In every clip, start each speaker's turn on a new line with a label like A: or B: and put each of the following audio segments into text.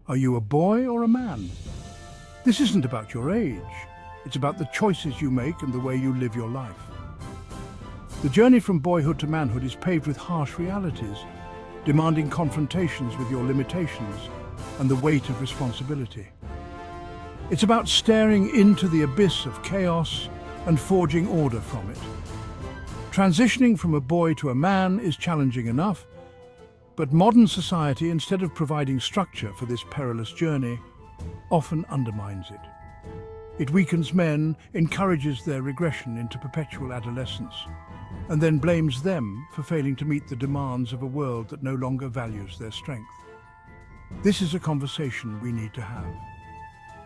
A: Are you a boy or a man? This isn't about your age. It's about the choices you make and the way you live your life. The journey from boyhood to manhood is paved with harsh realities, demanding confrontations with your limitations and the weight of responsibility. It's about staring into the abyss of chaos and forging order from it. Transitioning from a boy to a man is challenging enough, but modern society, instead of providing structure for this perilous journey, often undermines it. It weakens men, encourages their regression into perpetual adolescence, and then blames them for failing to meet the demands of a world that no longer values their strength. This is a conversation we need to have.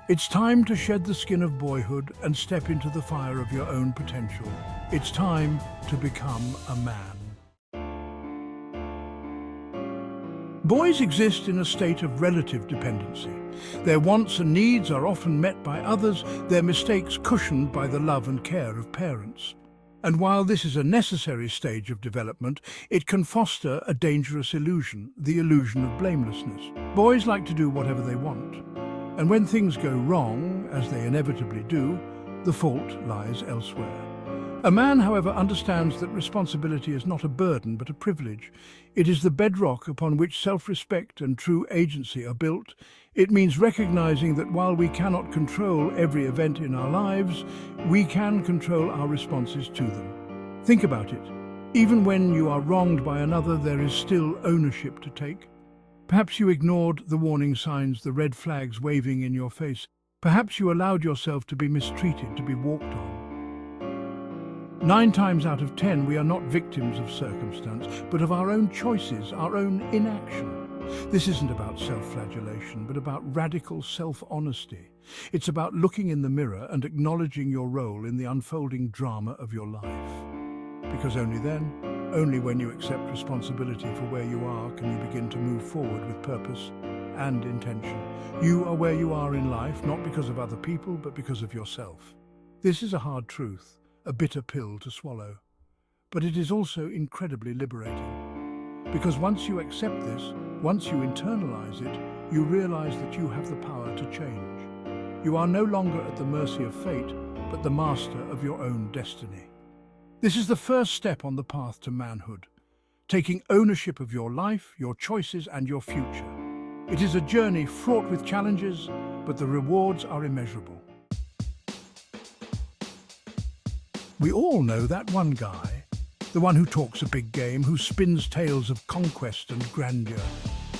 A: It's time to shed the skin of boyhood and step into the fire of your own potential. It's time to become a man. Boys exist in a state of relative dependency. Their wants and needs are often met by others, their mistakes cushioned by the love and care of parents. And while this is a necessary stage of development, it can foster a dangerous illusion, the illusion of blamelessness. Boys like to do whatever they want. And when things go wrong, as they inevitably do, the fault lies elsewhere. A man, however, understands that responsibility is not a burden but a privilege. It is the bedrock upon which self-respect and true agency are built. It means recognizing that while we cannot control every event in our lives, we can control our responses to them. Think about it. Even when you are wronged by another, there is still ownership to take. Perhaps you ignored the warning signs, the red flags waving in your face. Perhaps you allowed yourself to be mistreated, to be walked on. 9 times out of 10, we are not victims of circumstance, but of our own choices, our own inaction. This isn't about self-flagellation, but about radical self-honesty. It's about looking in the mirror and acknowledging your role in the unfolding drama of your life. Because only then, only when you accept responsibility for where you are, can you begin to move forward with purpose and intention. You are where you are in life, not because of other people, but because of yourself. This is a hard truth, a bitter pill to swallow. But it is also incredibly liberating. Because once you accept this, once you internalize it, you realize that you have the power to change. You are no longer at the mercy of fate, but the master of your own destiny. This is the first step on the path to manhood, taking ownership of your life, your choices, and your future. It is a journey fraught with challenges, but the rewards are immeasurable. We all know that one guy, the one who talks a big game, who spins tales of conquest and grandeur.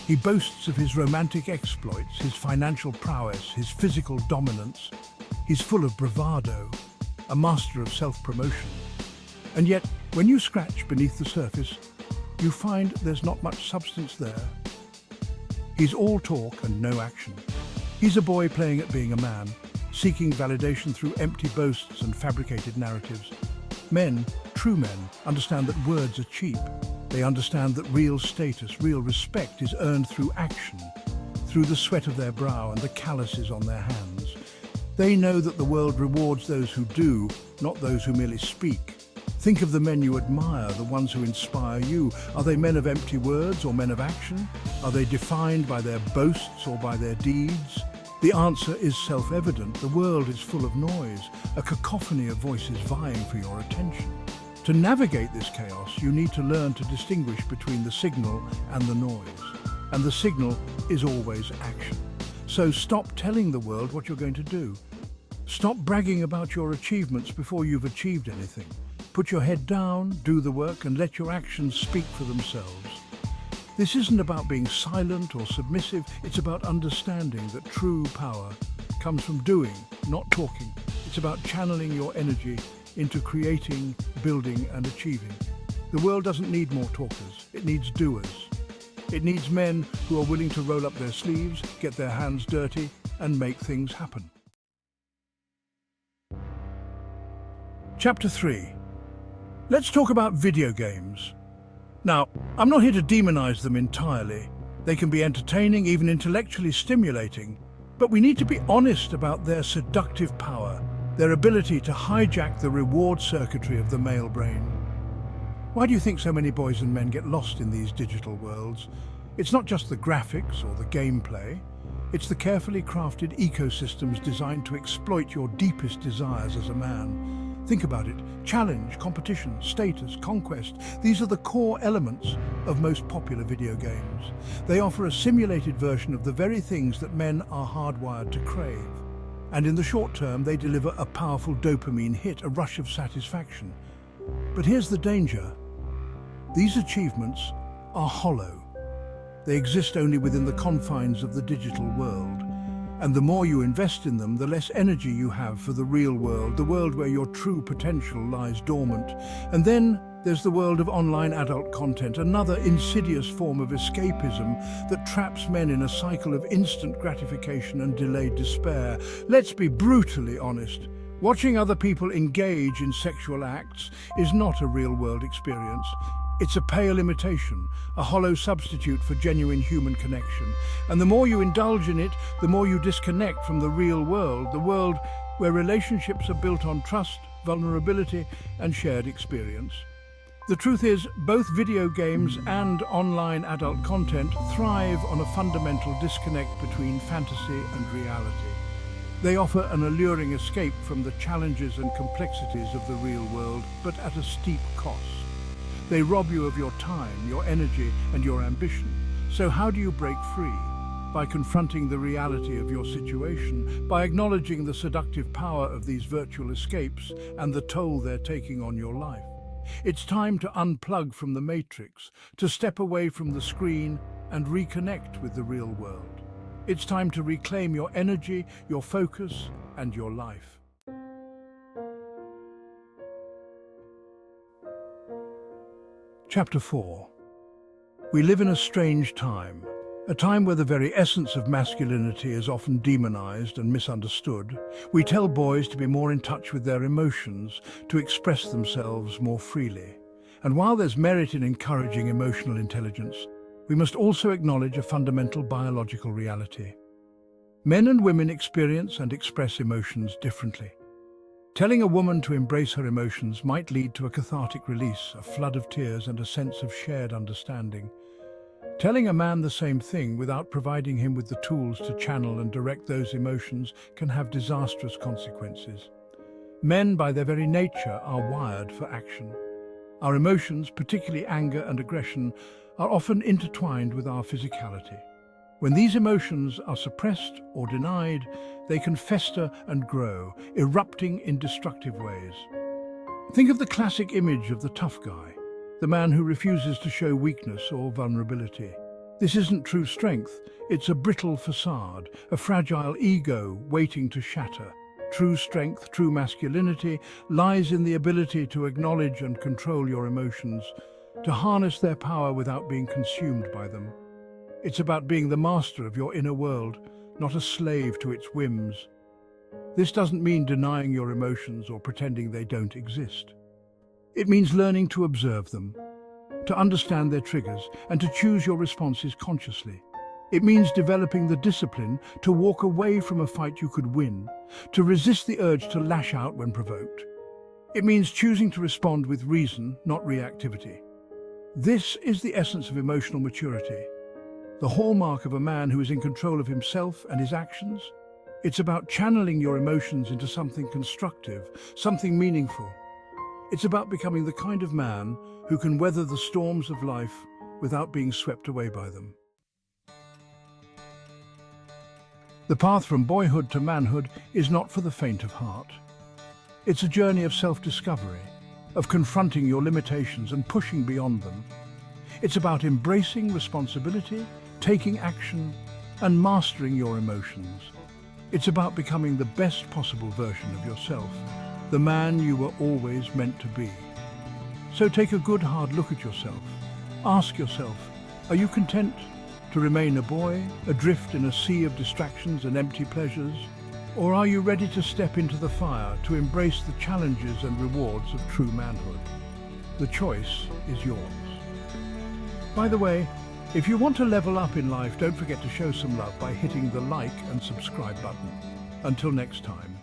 A: He boasts of his romantic exploits, his financial prowess, his physical dominance. He's full of bravado, a master of self-promotion. And yet, when you scratch beneath the surface, you find there's not much substance there. He's all talk and no action. He's a boy playing at being a man, seeking validation through empty boasts and fabricated narratives. Men, true men, understand that words are cheap. They understand that real status, real respect is earned through action, through the sweat of their brow and the calluses on their hands. They know that the world rewards those who do, not those who merely speak. Think of the men you admire, the ones who inspire you. Are they men of empty words or men of action? Are they defined by their boasts or by their deeds? The answer is self-evident. The world is full of noise, a cacophony of voices vying for your attention. To navigate this chaos, you need to learn to distinguish between the signal and the noise. And the signal is always action. So stop telling the world what you're going to do. Stop bragging about your achievements before you've achieved anything. Put your head down, do the work, and let your actions speak for themselves. This isn't about being silent or submissive. It's about understanding that true power comes from doing, not talking. It's about channeling your energy into creating, building, and achieving. The world doesn't need more talkers. It needs doers. It needs men who are willing to roll up their sleeves, get their hands dirty, and make things happen. Chapter 3. Let's talk about video games. Now, I'm not here to demonize them entirely. They can be entertaining, even intellectually stimulating, but we need to be honest about their seductive power, their ability to hijack the reward circuitry of the male brain. Why do you think so many boys and men get lost in these digital worlds? It's not just the graphics or the gameplay. It's the carefully crafted ecosystems designed to exploit your deepest desires as a man. Think about it. Challenge, competition, status, conquest. These are the core elements of most popular video games. They offer a simulated version of the very things that men are hardwired to crave. And in the short term, they deliver a powerful dopamine hit, a rush of satisfaction. But here's the danger. These achievements are hollow. They exist only within the confines of the digital world. And the more you invest in them, the less energy you have for the real world, the world where your true potential lies dormant. And then there's the world of online adult content, another insidious form of escapism that traps men in a cycle of instant gratification and delayed despair. Let's be brutally honest. Watching other people engage in sexual acts is not a real-world experience. It's a pale imitation, a hollow substitute for genuine human connection. And the more you indulge in it, the more you disconnect from the real world, the world where relationships are built on trust, vulnerability, and shared experience. The truth is, both video games and online adult content thrive on a fundamental disconnect between fantasy and reality. They offer an alluring escape from the challenges and complexities of the real world, but at a steep cost. They rob you of your time, your energy, and your ambition. So how do you break free? By confronting the reality of your situation, by acknowledging the seductive power of these virtual escapes and the toll they're taking on your life. It's time to unplug from the matrix, to step away from the screen and reconnect with the real world. It's time to reclaim your energy, your focus, and your life. Chapter 4. We live in a strange time, a time where the very essence of masculinity is often demonized and misunderstood. We tell boys to be more in touch with their emotions, to express themselves more freely. And while there's merit in encouraging emotional intelligence, we must also acknowledge a fundamental biological reality. Men and women experience and express emotions differently. Telling a woman to embrace her emotions might lead to a cathartic release, a flood of tears, and a sense of shared understanding. Telling a man the same thing without providing him with the tools to channel and direct those emotions can have disastrous consequences. Men, by their very nature, are wired for action. Our emotions, particularly anger and aggression, are often intertwined with our physicality. When these emotions are suppressed or denied, they can fester and grow, erupting in destructive ways. Think of the classic image of the tough guy, the man who refuses to show weakness or vulnerability. This isn't true strength, it's a brittle facade, a fragile ego waiting to shatter. True strength, true masculinity, lies in the ability to acknowledge and control your emotions, to harness their power without being consumed by them. It's about being the master of your inner world, not a slave to its whims. This doesn't mean denying your emotions or pretending they don't exist. It means learning to observe them, to understand their triggers, and to choose your responses consciously. It means developing the discipline to walk away from a fight you could win, to resist the urge to lash out when provoked. It means choosing to respond with reason, not reactivity. This is the essence of emotional maturity, the hallmark of a man who is in control of himself and his actions. It's about channeling your emotions into something constructive, something meaningful. It's about becoming the kind of man who can weather the storms of life without being swept away by them. The path from boyhood to manhood is not for the faint of heart. It's a journey of self-discovery, of confronting your limitations and pushing beyond them. It's about embracing responsibility, taking action, and mastering your emotions. It's about becoming the best possible version of yourself, the man you were always meant to be. So take a good hard look at yourself. Ask yourself, are you content to remain a boy, adrift in a sea of distractions and empty pleasures? Or are you ready to step into the fire, to embrace the challenges and rewards of true manhood? The choice is yours. By the way, if you want to level up in life, don't forget to show some love by hitting the like and subscribe button. Until next time.